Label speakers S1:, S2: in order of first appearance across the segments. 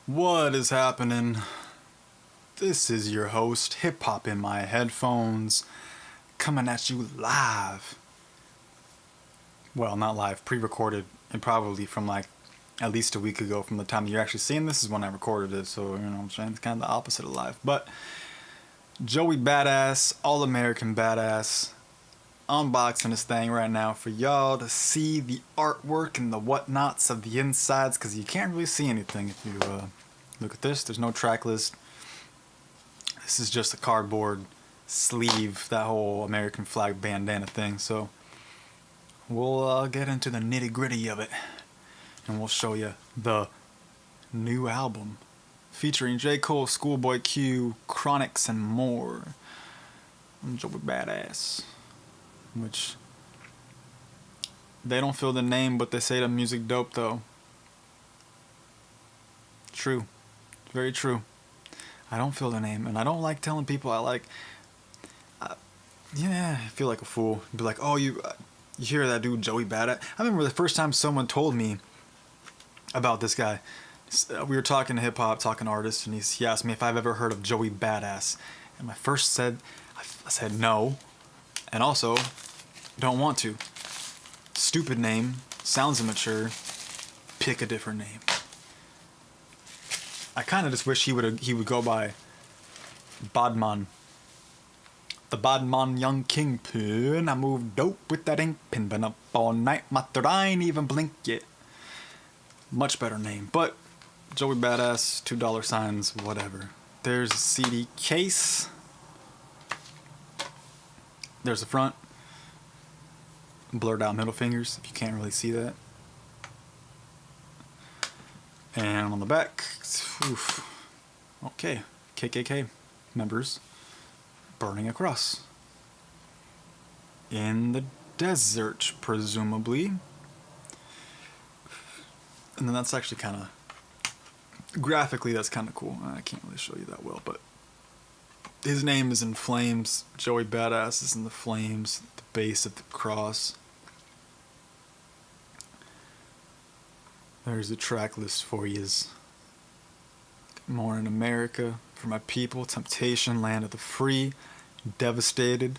S1: What is happening? This is your host, Hip Hop in My Headphones, coming at you live. Well, not live, pre-recorded, and probably from like at least a week ago from the time that you're actually seeing this is when I recorded it, so you know what I'm saying? It's kind of the opposite of live. But Joey Badass, All-American Badass, unboxing this thing right now for y'all to see the artwork and the whatnots of the insides, because you can't really see anything if you look at this. There's no track list. This is just a cardboard sleeve, that whole American flag bandana thing. So we'll get into the nitty gritty of it, and we'll show you the new album featuring J. Cole, Schoolboy Q, Chronics, and more. I'm Joey Badass, which they don't feel the name, but they say the music dope though. True, very true. I don't feel the name, and I don't like telling people I like. Yeah, I feel like a fool. Be like, oh, you hear that dude Joey Bada? I remember the first time someone told me about this guy. We were talking hip hop, talking artists, and he asked me if I've ever heard of Joey Badass, and I said no, and also don't want to. Stupid name, sounds immature. Pick a different name. I kind of just wish he would go by Badman. The Badman young kingpin. I move dope with that ink pen. Been up all night, my third eye ain't even blink yet. Much better name. But Joey Badass, $2 signs, whatever. There's a CD case. There's the front. Blurred out middle fingers, if you can't really see that. And on the back, oof. Okay, KKK members burning a cross in the desert, presumably. And then that's actually kind of, graphically, that's kind of cool. I can't really show you that well, but his name is in flames. Joey Badass is in the flames, the base of the cross. There's a track list for yous. More in America, for my people, Temptation, Land of the Free, Devastated,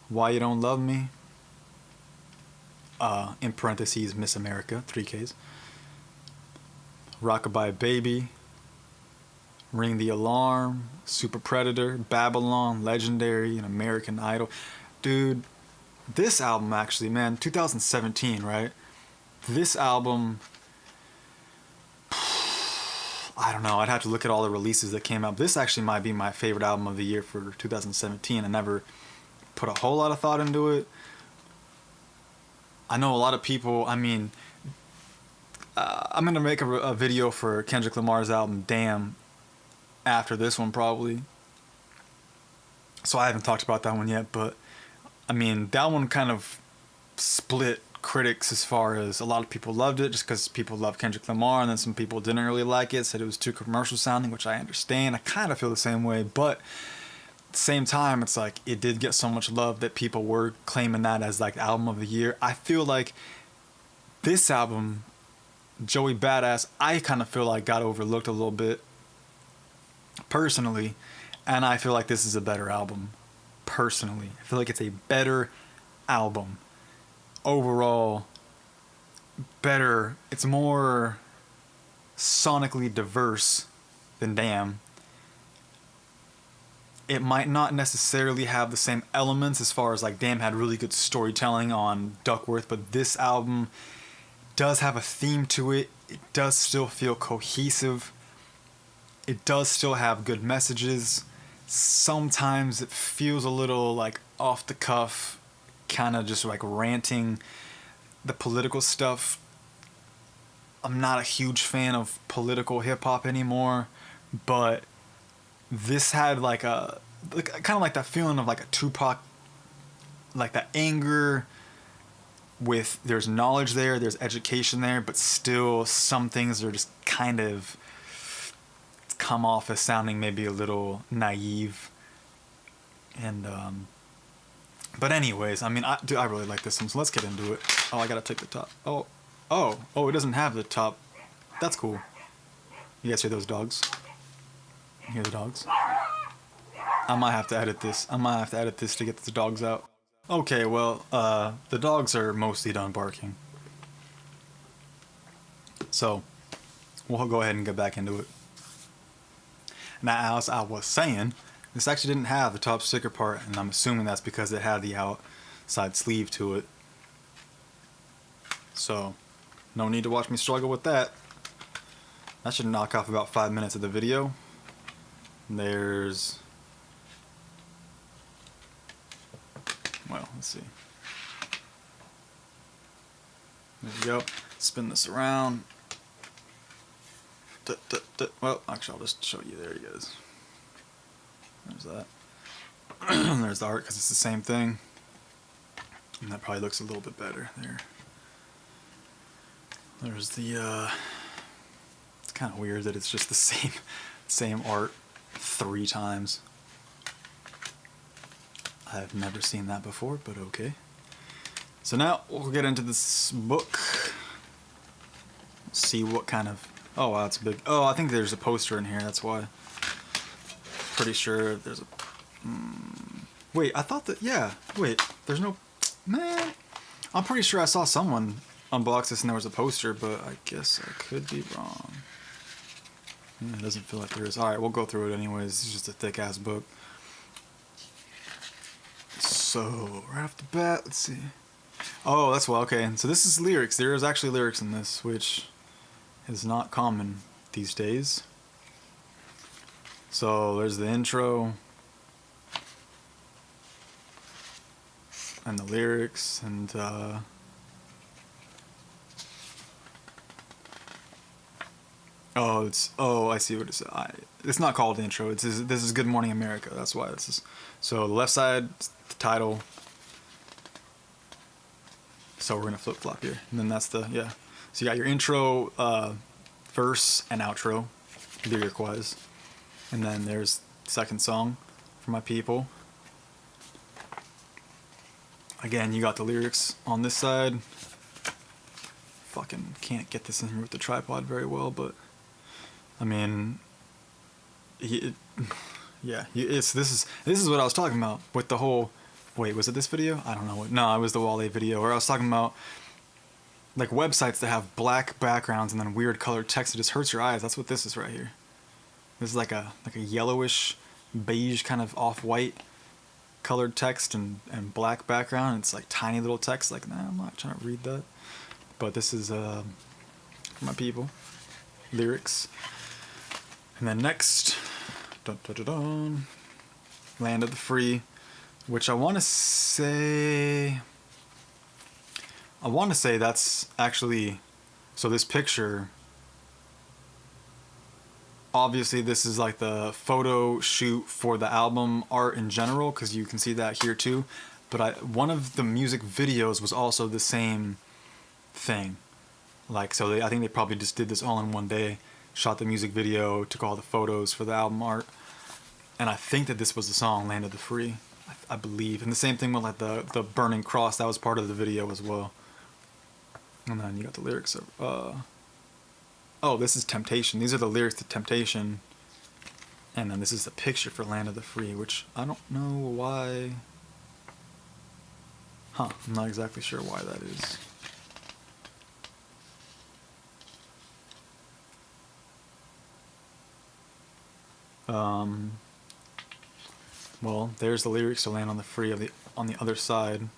S1: Why You Don't Love Me, in parentheses, Miss America, 3Ks, Rockabye Baby, Ring the Alarm, Super Predator, Babylon, Legendary, and American Idol. Dude, this album actually, man, 2017, right? This album, I don't know, I'd have to look at all the releases that came out. This actually might be my favorite album of the year for 2017. I never put a whole lot of thought into it. I know a lot of people, I mean, I'm going to make a video for Kendrick Lamar's album, Damn, after this one probably. So I haven't talked about that one yet, but I mean, that one kind of split critics as far as a lot of people loved it just because people love Kendrick Lamar, and then some people didn't really like it, said it was too commercial sounding, which I understand. I kind of feel the same way, but at the same time, it's like it did get so much love that people were claiming that as like album of the year. I feel like this album, Joey Badass, I kind of feel like got overlooked a little bit personally, and I feel like this is a better album personally. I feel like it's a better album overall, better. It's more sonically diverse than Damn. It might not necessarily have the same elements as far as like Damn had really good storytelling on Duckworth, but this album does have a theme to it. It does still feel cohesive. It does still have good messages. Sometimes it feels a little like off the cuff, kind of just like ranting. The political stuff, I'm not a huge fan of political hip hop anymore, but this had like a kind of like that feeling of like a Tupac, like that anger with, there's knowledge there, there's education there, but still some things are just kind of come off as sounding maybe a little naive. And but anyways, I mean, I really like this one, so let's get into it. Oh, I gotta take the top. Oh, it doesn't have the top. That's cool. You guys hear those dogs? You hear the dogs? I might have to edit this. I might have to edit this to get the dogs out. Okay, well, the dogs are mostly done barking. So, we'll go ahead and get back into it. Now, as I was saying, this actually didn't have the top sticker part, and I'm assuming that's because it had the outside sleeve to it. So, no need to watch me struggle with that. That should knock off about 5 minutes of the video. There's... well, let's see. There we go. Spin this around. Well, actually, I'll just show you. There he is. There's that. There's the art, because it's the same thing. And that probably looks a little bit better there. There's the, it's kind of weird that it's just the same art 3 times. I've never seen that before, but okay. So now we'll get into this book. See what kind of... oh wow, it's big. Oh, I think there's a poster in here, that's why. Pretty sure there's a... wait, I thought that... yeah, wait, there's no... man, I'm pretty sure I saw someone unbox this and there was a poster, but I guess I could be wrong. Yeah, it doesn't feel like there is. Alright, we'll go through it anyways. It's just a thick-ass book. So, right off the bat, let's see. Oh, that's well, okay. So this is lyrics. There is actually lyrics in this, which is not common these days. So, there's the intro. And the lyrics, and, oh, it's... oh, I see what it says. It's not called the intro. This is Good Morning America. That's why this is... so, the left side... the title. So we're gonna flip-flop here, and then that's the... yeah. So you got your intro, verse, and outro, lyric-wise, and then there's the second song for my people. Again, you got the lyrics on this side. Fucking can't get this in here with the tripod very well, but I mean, yeah, this is what I was talking about with the whole... wait, was it this video? I don't know. No, it was the Wale video where I was talking about like websites that have black backgrounds and then weird colored text that just hurts your eyes. That's what this is right here. This is like a yellowish, beige kind of off-white colored text and black background. It's like tiny little text. Like, nah, I'm not trying to read that. But this is for my people. Lyrics. And then next, dun, dun, dun, dun, Land of the Free. Which I want to say that's actually... so this picture, obviously this is like the photo shoot for the album art in general, because you can see that here too, but one of the music videos was also the same thing. Like, so I think they probably just did this all in one day, shot the music video, took all the photos for the album art, and I think that this was the song Land of the Free, I believe. And the same thing with like the burning cross, that was part of the video as well. And then you got the lyrics of oh, this is Temptation. These are the lyrics to Temptation. And then this is the picture for Land of the Free, which I don't know why. Huh, I'm not exactly sure why that is. Well, there's the lyrics to Land on the Free on the other side. And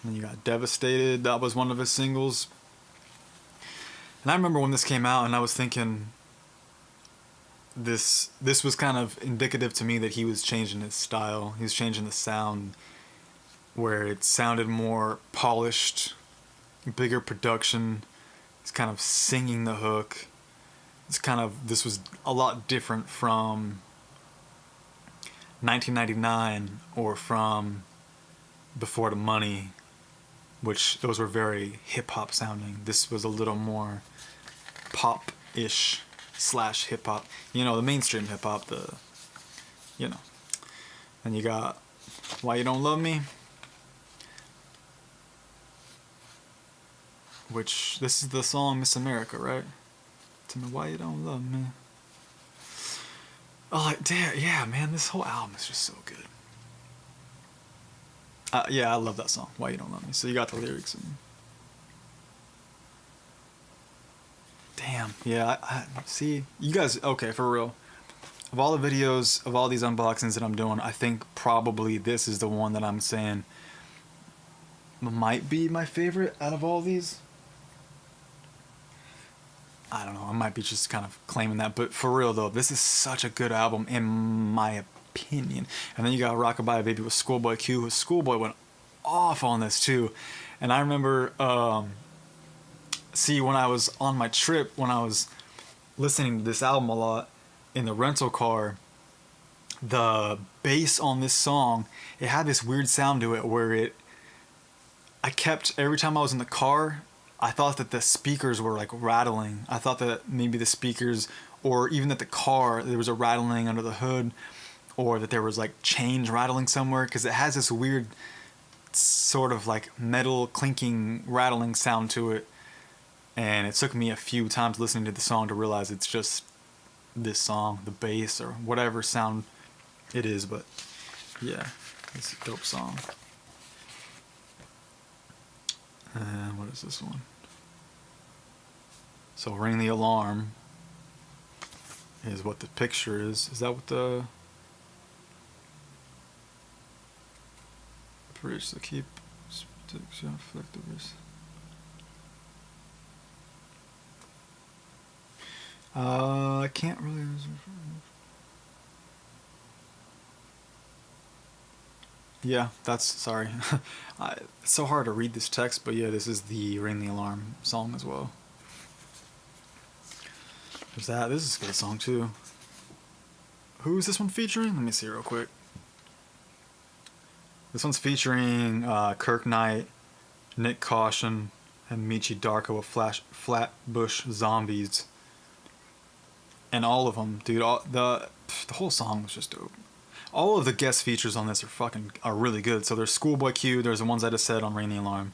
S1: then you got Devastated, that was one of his singles. And I remember when this came out and I was thinking this was kind of indicative to me that he was changing his style. He was changing the sound where it sounded more polished, bigger production. He's kind of singing the hook. This was a lot different from 1999 or from Before the Money, which those were very hip-hop sounding. This was a little more pop-ish / hip-hop. You know, the mainstream hip-hop, you know. And you got Why You Don't Love Me, which, this is the song Miss America, right? Tell me why you don't love me. Oh, like, damn, yeah, man, this whole album is just so good. Yeah, I love that song, Why You Don't Love Me. So you got the lyrics. And damn, yeah, I see. You guys, okay, for real. Of all the videos, of all these unboxings that I'm doing, I think probably this is the one that I'm saying might be my favorite out of all these. I don't know, I might be just kind of claiming that, but for real though, this is such a good album in my opinion. And then you got Rockabye Baby with Schoolboy Q, who Schoolboy went off on this too. And I remember, when I was on my trip, when I was listening to this album a lot in the rental car, the bass on this song, it had this weird sound to it where every time I was in the car, I thought that the speakers were like rattling. I thought that maybe the speakers, or even that the car, there was a rattling under the hood, or that there was like chains rattling somewhere, because it has this weird sort of like metal clinking rattling sound to it. And it took me a few times listening to the song to realize it's just this song, the bass or whatever sound it is. But yeah, it's a dope song. And what is this one? So Ring the Alarm is what the picture is. Is that what the bridge to keep reflectives? I can't really. Yeah, that's sorry. It's so hard to read this text, but yeah, this is the Ring the Alarm song as well. There's that. This is a good song too. Who is this one featuring? Let me see real quick. This one's featuring Kirk Knight, Nick Caution, and Michi Darko of Flatbush Zombies. And all of them, dude. The whole song was just dope. All of the guest features on this are really good. So there's Schoolboy Q, there's the ones I just said on Ring the Alarm.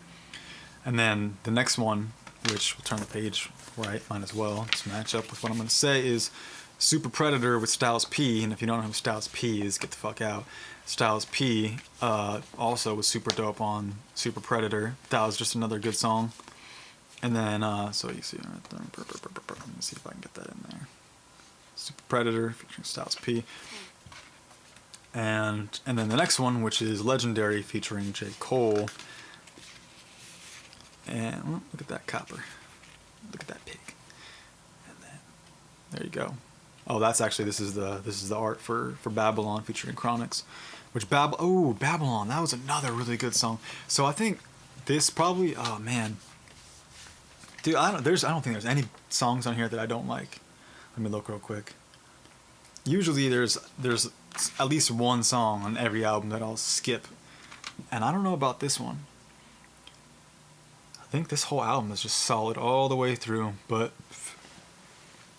S1: And then the next one, which will turn the page right, might as well, to match up with what I'm going to say, is Super Predator with Styles P. And if you don't know who Styles P is, get the fuck out. Styles P also was super dope on Super Predator. That was just another good song. And then, so you see it right there. Let me see if I can get that in there. Super Predator featuring Styles P. And then the next one, which is Legendary featuring J. Cole. And look at that copper. Look at that pig. And then there you go. Oh, that's actually this is the art for Babylon featuring Chronix, which Babylon, that was another really good song. So I think this probably, oh man, dude, I don't think there's any songs on here that I don't like. Let me look real quick. Usually there's at least one song on every album that I'll skip, and I don't know about this one. I think this whole album is just solid all the way through. But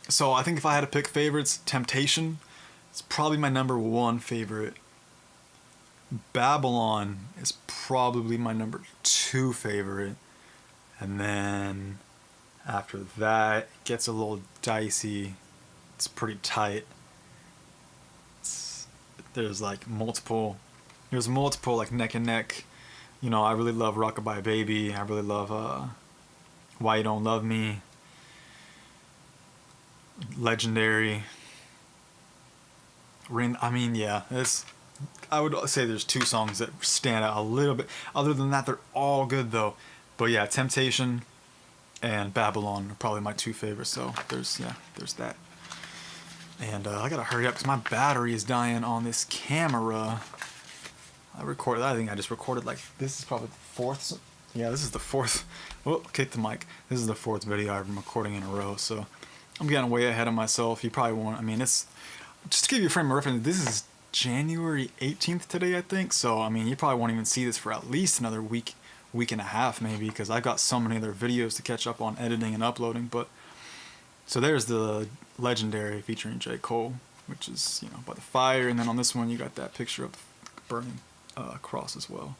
S1: so I think if I had to pick favorites, Temptation is probably my number one favorite. Babylon is probably my number two favorite, and then after that it gets a little dicey. It's pretty tight. There's multiple like neck and neck. You know, I really love Rockabye Baby. I really love Why You Don't Love Me. Legendary. I mean, yeah, I would say there's two songs that stand out a little bit. Other than that, they're all good though. But yeah, Temptation and Babylon are probably my two favorites. So there's that. And I gotta hurry up because my battery is dying on this camera. I think I just recorded this is probably the fourth. Yeah, this is the fourth. Oh, kick the mic. This is the fourth video I'm recording in a row. So I'm getting way ahead of myself. You probably won't. I mean, it's just to give you a frame of reference. This is January 18th today, I think. So I mean, you probably won't even see this for at least another week and a half maybe, because I've got so many other videos to catch up on editing and uploading. But so there's the Legendary featuring J. Cole, which is, you know, by the fire, and then on this one you got that picture of the burning cross as well.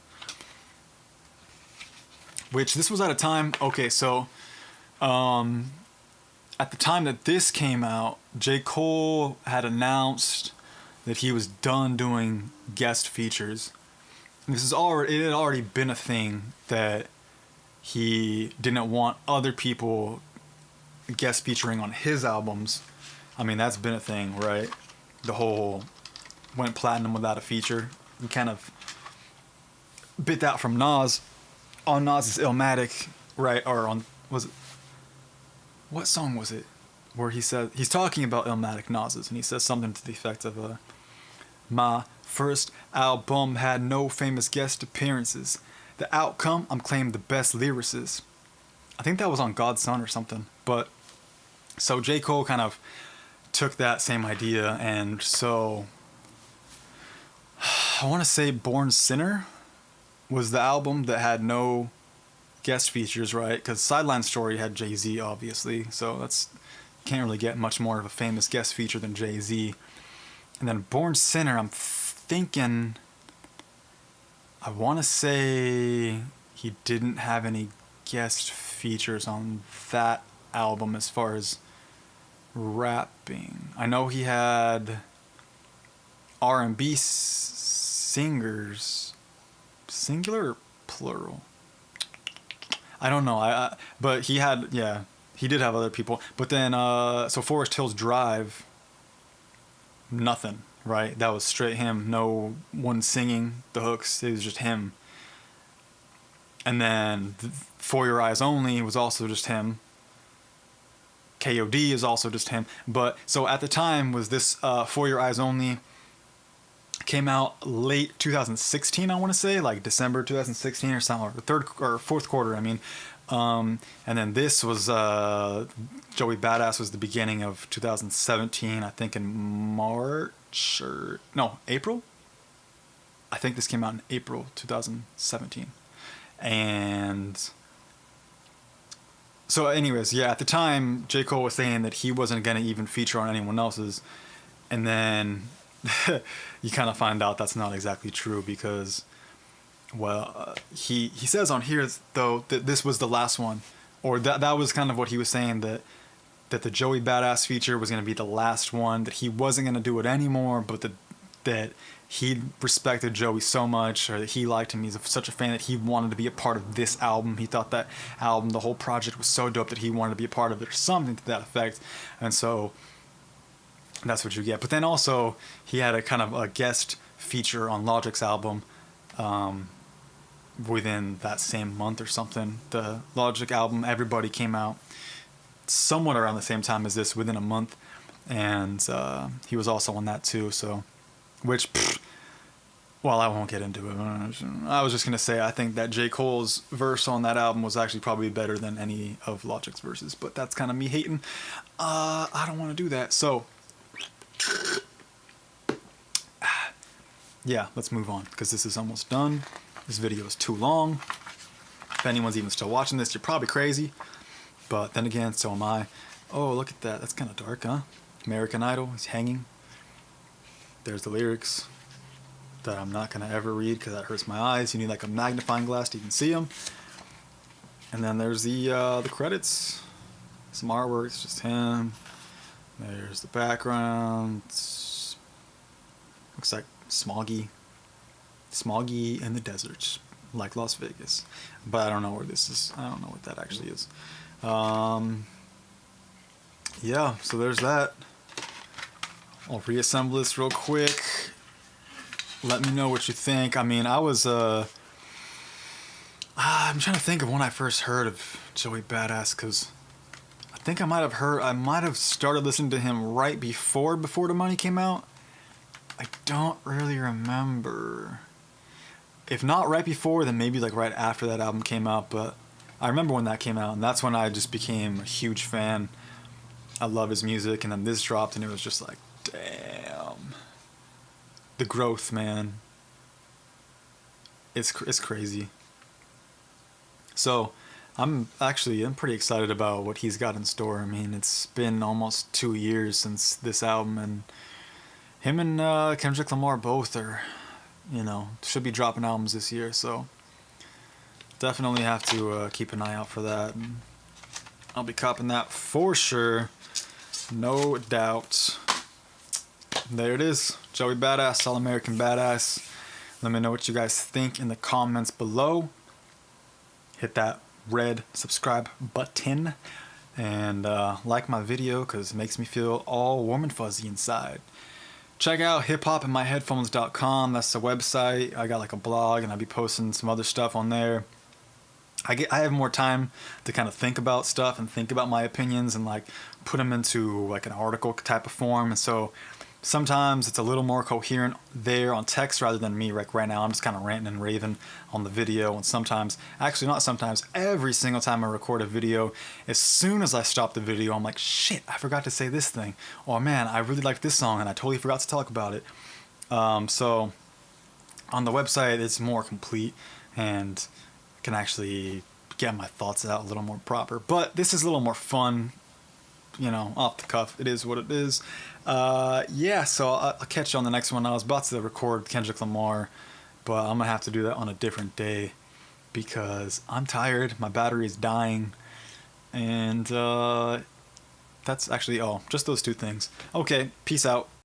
S1: Which this was at a time. Okay, so at the time that this came out, J. Cole had announced that he was done doing guest features. It had already been a thing that he didn't want other people guest featuring on his albums. I mean, that's been a thing, right? The whole went platinum without a feature. He kind of bit that from Nas on Nas's Illmatic, right? Or on, was it, what song was it where he said, he's talking about Illmatic Nas's, and he says something to the effect of my first album had no famous guest appearances. The outcome, I'm claimed the best lyricist. I think that was on God's Son or something. But so J. Cole kind of took that same idea, and so I want to say Born Sinner was the album that had no guest features, right? Because Sideline Story had Jay-Z, obviously, so that's can't really get much more of a famous guest feature than Jay-Z. And then Born Sinner, I'm thinking, I want to say he didn't have any guest features on that album as far as rapping. I know he had R&B singers, singular or plural? I don't know. But he had, yeah, he did have other people. But then, so Forest Hills Drive, nothing, right? That was straight him. No one singing the hooks. It was just him. And then For Your Eyes Only was also just him. KOD is also just him. But so at the time was this For Your Eyes Only came out late 2016, I want to say, like December 2016 or something, or third or fourth quarter, I mean. And then this was Joey Badass was the beginning of 2017, I think in March or no, April. I think this came out in April 2017. And so anyways, yeah, at the time J. Cole was saying that he wasn't going to even feature on anyone else's, and then you kind of find out that's not exactly true because, well, he says on here though that this was the last one, or that was kind of what he was saying, that the Joey Badass feature was going to be the last one, that he wasn't going to do it anymore, but that he respected Joey so much, or that he liked him, he's such a fan that he wanted to be a part of this album. He thought that album, the whole project was so dope that he wanted to be a part of it, or something to that effect. And so that's what you get. But then also he had a kind of a guest feature on Logic's album within that same month or something. The Logic album Everybody came out somewhat around the same time as this, within a month, and he was also on that too. So, which, well, I won't get into it. I was just gonna say I think that J. Cole's verse on that album was actually probably better than any of Logic's verses, but that's kind of me hating. I don't want to do that. So yeah, let's move on because this is almost done. This video is too long. If anyone's even still watching this, you're probably crazy. But then again, so am I. Oh, look at that. That's kind of dark, huh? American Idol. He's hanging. There's the lyrics that I'm not going to ever read because that hurts my eyes. You need like a magnifying glass to even see them. And then there's the credits. Some artwork. It's just him. There's the background. Looks like smoggy in the desert, like Las Vegas. But I don't know where this is. I don't know what that actually is. Yeah, so there's that. I'll reassemble this real quick. Let me know what you think. I mean, I'm trying to think of when I first heard of Joey Badass, because I think I might have started listening to him right before the Money came out. I don't really remember. If not right before, then maybe like right after that album came out, but I remember when that came out, and that's when I just became a huge fan. I love his music, and then this dropped, and it was just like, damn. The growth, man. It's crazy. So, I'm pretty excited about what he's got in store. I mean, it's been almost 2 years since this album, and him and Kendrick Lamar both are, should be dropping albums this year, so definitely have to keep an eye out for that. And I'll be copping that for sure. No doubt. There it is. Joey Badass, All American Badass. Let me know what you guys think in the comments below. Hit that red subscribe button and like my video because it makes me feel all warm and fuzzy inside. Check out hiphopinmyheadphones.com. That's the website. I got like a blog and I'll be posting some other stuff on there. I have more time to kind of think about stuff and think about my opinions and like put them into like an article type of form. And so sometimes it's a little more coherent there on text rather than me. Like right now I'm just kind of ranting and raving on the video. And sometimes, actually not sometimes, every single time I record a video, as soon as I stop the video, I'm like, shit, I forgot to say this thing. Or man, I really like this song and I totally forgot to talk about it. So on the website it's more complete and can actually get my thoughts out a little more proper. But this is a little more fun, you know, off the cuff. It is what it is. Yeah, so I'll catch you on the next one. I was about to record Kendrick Lamar, but I'm gonna have to do that on a different day because I'm tired, my battery is dying, and that's actually all. Just those two things. Okay, peace out.